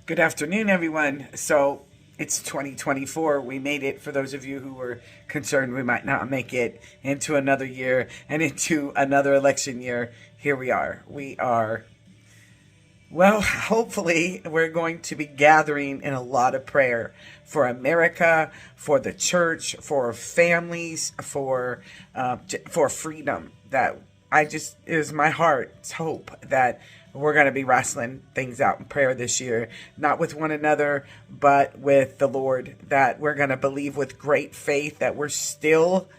Good afternoon, everyone. So it's 2024. We made it. For those of you who were concerned we might not make it into another year and into another election year, here we are. Well, hopefully we're going to be gathering in a lot of prayer for America, for the church, for families, for freedom. That it is my heart's hope that we're going to be wrestling things out in prayer this year, not with one another, but with the Lord, that we're going to believe with great faith that we're still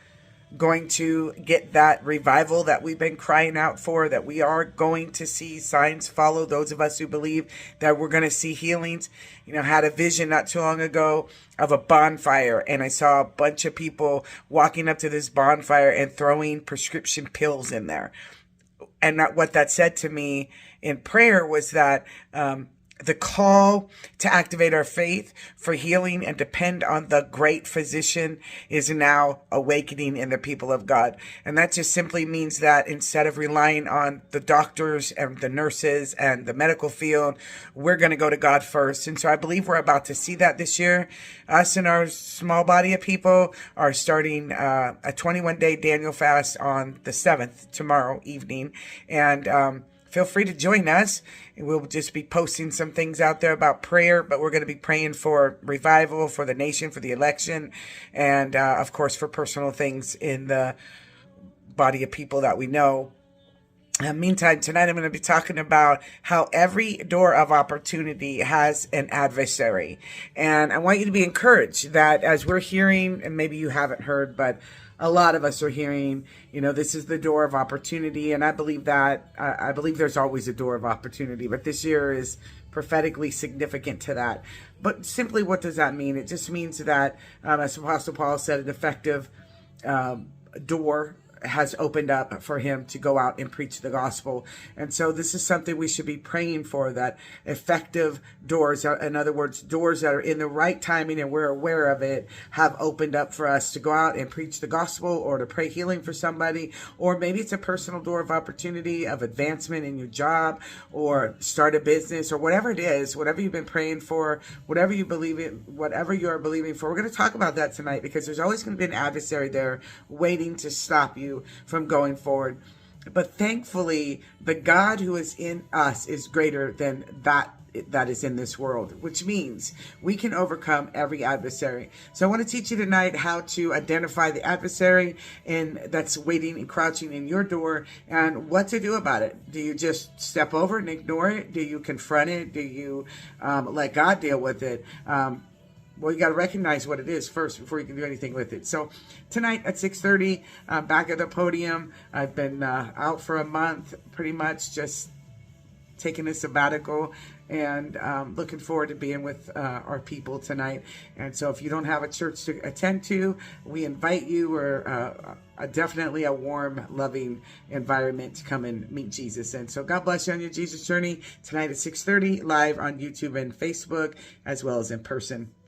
going to get that revival that we've been crying out for, that we are going to see signs follow those of us who believe, that we're going to see healings. I had a vision not too long ago of a bonfire, and I saw a bunch of people walking up to this bonfire and throwing prescription pills in there. And what that said to me in prayer was that the call to activate our faith for healing and depend on the great physician is now awakening in the people of God. And that just simply means that instead of relying on the doctors and the nurses and the medical field, we're going to go to God first. And so I believe we're about to see that this year. Us and our small body of people are starting a 21-day Daniel fast on the 7th, tomorrow evening. And feel free to join us. We'll just be posting some things out there about prayer, but we're going to be praying for revival, for the nation, for the election, and of course for personal things in the body of people that we know. Meantime, tonight I'm going to be talking about how every door of opportunity has an adversary. And I want you to be encouraged that as we're hearing, and maybe you haven't heard, but a lot of us are hearing, this is the door of opportunity. And I believe that. I believe there's always a door of opportunity, but this year is prophetically significant to that. But simply, what does that mean? It just means that, as Apostle Paul said, an effective door has opened up for him to go out and preach the gospel. And so this is something we should be praying for, that effective doors, in other words, doors that are in the right timing and we're aware of it, have opened up for us to go out and preach the gospel, or to pray healing for somebody, or maybe it's a personal door of opportunity, of advancement in your job, or start a business, or whatever it is, whatever you've been praying for, whatever you believe in, whatever you're believing for. We're going to talk about that tonight, because there's always going to be an adversary there waiting to stop you from going forward. But thankfully, the God who is in us is greater than that is in this world, which means we can overcome every adversary. So I want to teach you tonight how to identify the adversary that's waiting and crouching in your door, and what to do about it. Do you just step over and ignore it? Do you confront it? Do you let God deal with it? Well, you got to recognize what it is first before you can do anything with it. So tonight at 6:30, back at the podium. I've been out for a month, pretty much just taking a sabbatical, and looking forward to being with our people tonight. And so if you don't have a church to attend to, we invite you. We're definitely a warm, loving environment to come and meet Jesus. And so God bless you on your Jesus journey tonight at 6:30, live on YouTube and Facebook, as well as in person.